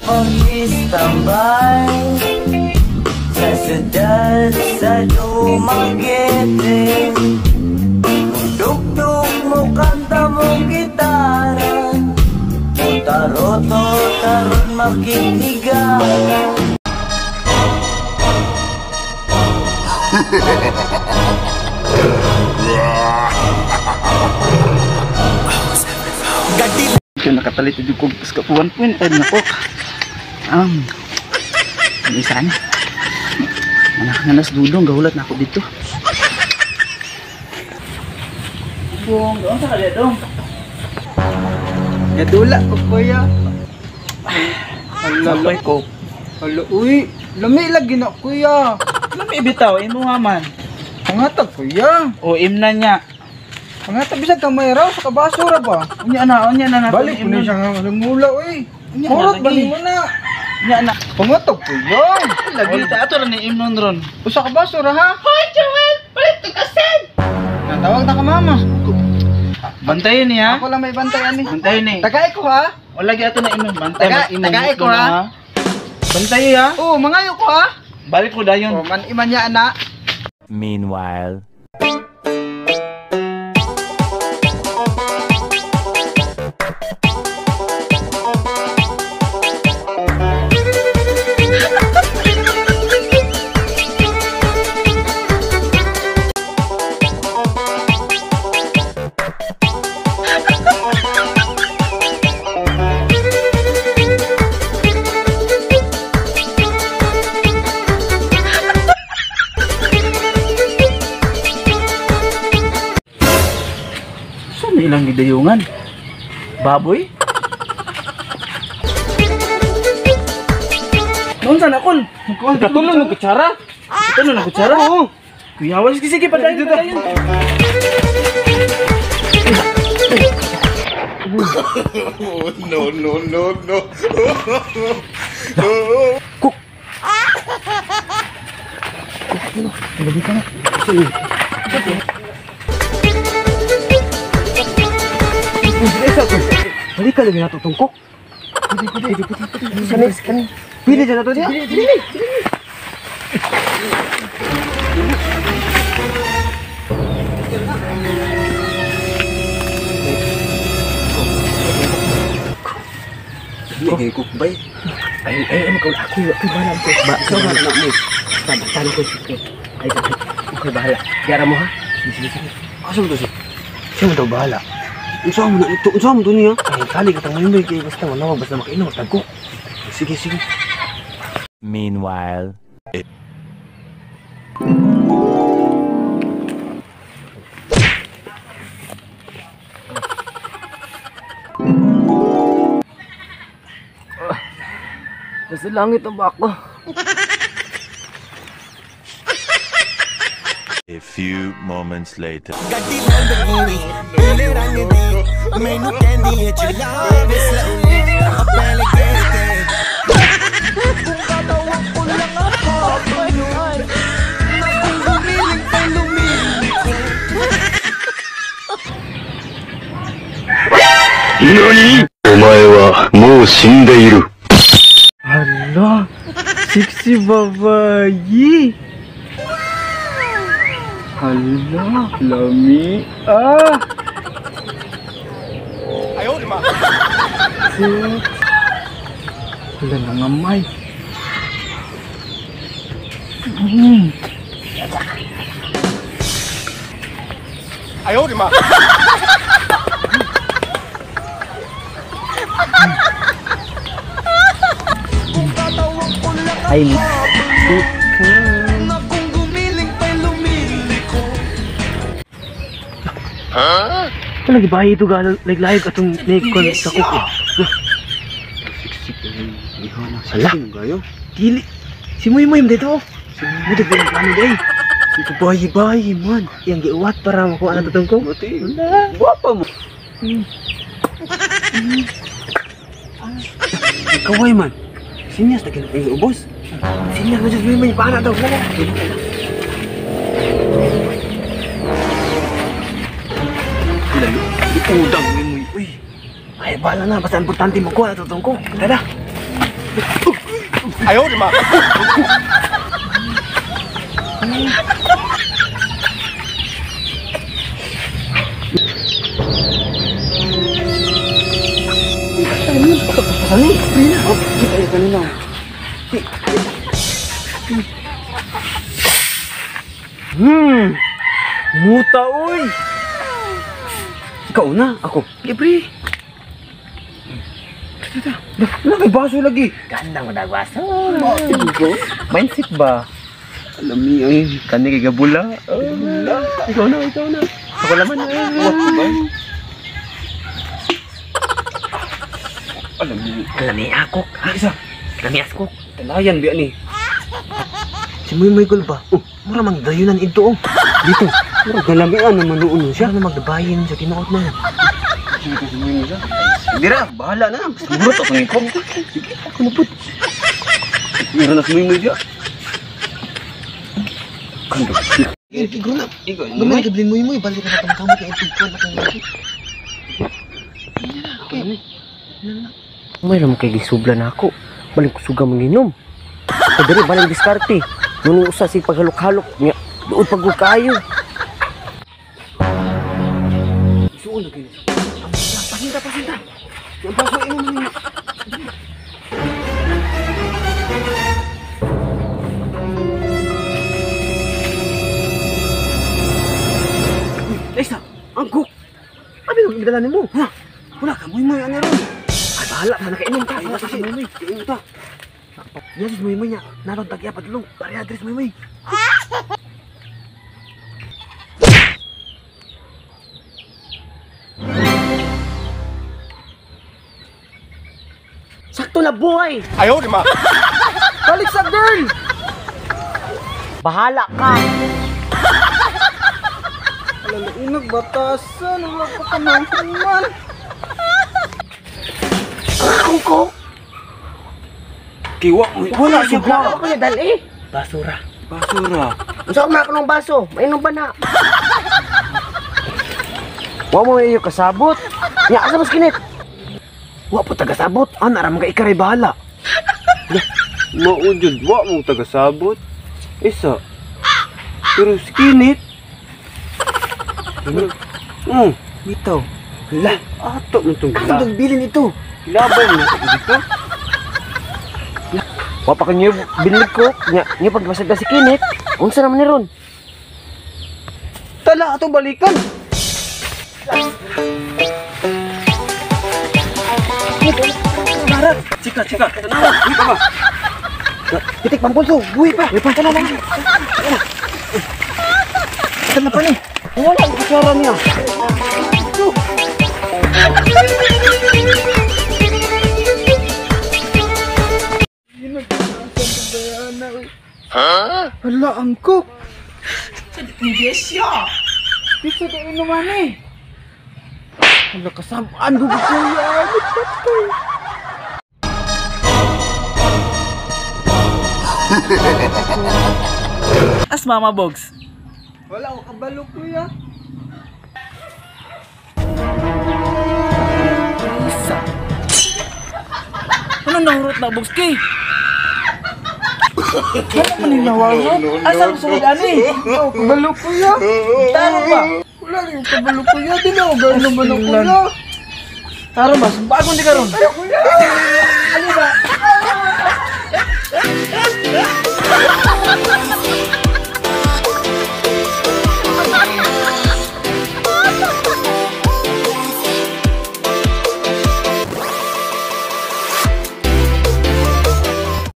Mag-istambay sa syudad sa Dumaguete. Dugdug mo, kanta mo gitara, o taroto, taron makikigara. Ito nakatalit yung kumpus ka 1.5 na po. Isa na. Anak nga nas dudong, gahulat na ako dito. Bong, doon sa kaya dong. Nadula ko kuya. Hala ko. Hala, uy. Lami lagi na kuya. Lami bitaw, imo nga man. Pangatag kuya. O imna niya. Pangatag bisag kamay raw sa kabasura ba? Unya na natin. Balik mo na siya nga mula uy. Murot balik mo na. Unya na. Pangatag kuya. Lagi ta ato ra ni imnon ron. Usa ka basura ha? Hoy, Joel! Palit to kasin! Natawag na ka mama. Bantayin niya. Ako lang may bantayan ni. Bantayin ni. Tagay ko ha? Wala gi ato na imnon. Bantay Tagay ko ha? Bantay ha. Oo, mangayo ko ha? Balik ko dayon. Oh, man iman niya ana. Meanwhile. Ilang gidayungan. Baboy? Noon sana kon. Katulong ng kutsara. Katulong ng kutsara. Oo. Kuya, walis sige pa dahil dito. No. Kuk. Lagi ka na. Balik ka lagi nato tungkok. Pwede. Sanis kan. Pili dyan nato dia. Pili. Lagi kuk bay. Ay kau aku bahala ko. Kau bahala mo. Tahan ko sikit. Ay okay bahala. Biara mo ha. Sige. Asa mo to si? Siya mo daw bahala. Unsa mo to niya? Ay, kali ka tangan mo kay basta manawag basta makainom tagko. Sige. Meanwhile. Nasa langit ang bako. A few moments later. NANI?! お前はもう死んでいる。 Hala, sexy babayi. Hala, lami. Hala, nangamay. Ay, ito lagi bahay ito layag atong nekon sa kuko. Hala, dili. Si Moy dito. Mudo ba yung plano day? Ito bahay man. Yang giuwat para makuha na tutong ko. Guwapa mo. Kaway man. Sinyas na kinapin yung ubos. Sinyas na dyan may paana daw. Wala. Lalo. Udang mo. Uy. Ay, bahala na. Basta importante mo ko. Natutong ko. Tada. Ayaw, di ba? Muta, uy! Ikaw na, ako. Libre. May baso lagi. Ganda mo na baso. Mindset ba? Alam niyo, kani kay gabula. Ikaw na. Ako naman. Alam niyo. Lami ako. Isa. Lami ako. Talayan biya ni. Si Muy Gol ba? Mura mang dayunan ito. Dito. Mura galamian naman noon siya. Ano magdabayin sa tinuot na. Sige ko si Muy siya. Dira, bahala na. Mura to kung ikaw. Sige, ako na po. Mura na si Muy siya. Kando. Igo na. Gamay ka din Muy. Balik ka na kamot na itugko na kang laki. Okay. May naman kay gisubla na ako. Balik ko suga manginom. Kadiri balik diskarte. Nung usa si paghalok-halok niya. Doon pagkukayo. Suon na kayo. Pasinta. Yung baso inom niyo. Lisa, angkok. Ano yung gidalanin mo? Ha? Wala ka, Muy ano ron? Ay, bahala ka, nakainom ka. Wala ka si Muy. Inom ta. Yan si Muy niya. Naroon tagya padulong. Pari address Muy. Sakto na buhay. Ayaw, di ba? Balik sa girl. Bahala ka. Wala inag batasan. Wala pa ka naman. Ko. Kiwa mo. Wala siya ba? Ako niya dali. Basura. Unsa ka mga kanong baso? Mainom ba na? Wa mo iyo kasabot. Nya asa mas kinit? Wa po tagasabot. Ana ra mga ikaray bahala. Maujud wa mo tagasabot. Isa. Pero skinit. Bitaw. Hala, ato mo itong gila. Ano bilin ito? Ilabay mo ito dito? Wa pa kanyo binlig ko. Nya pagbasag si kinit. Unsa naman ni ron? Tala, ato balikan. Barat. Cika. Tanawa. Buhi pa ba? Pitik pampulso. Buhi pa. Tala lang. Tala pa ni. Wala ang kutsara niya. Hala, angkok. Bisa ka inuman eh. Hala, kasabaan ko ko yan. As Mama Bogs. Wala ko kabalo kuya. Isa. Ano nahurot na Bogs kay? Ano maninawahan? Asa mo sunod ani? Wala ko kabalo kuya. Taro ba? Wala rin yung kabalo kuya. Di na ako gano'n naman ako kuya. Taro ba? Bagong di karon. Kuya! Ano ba?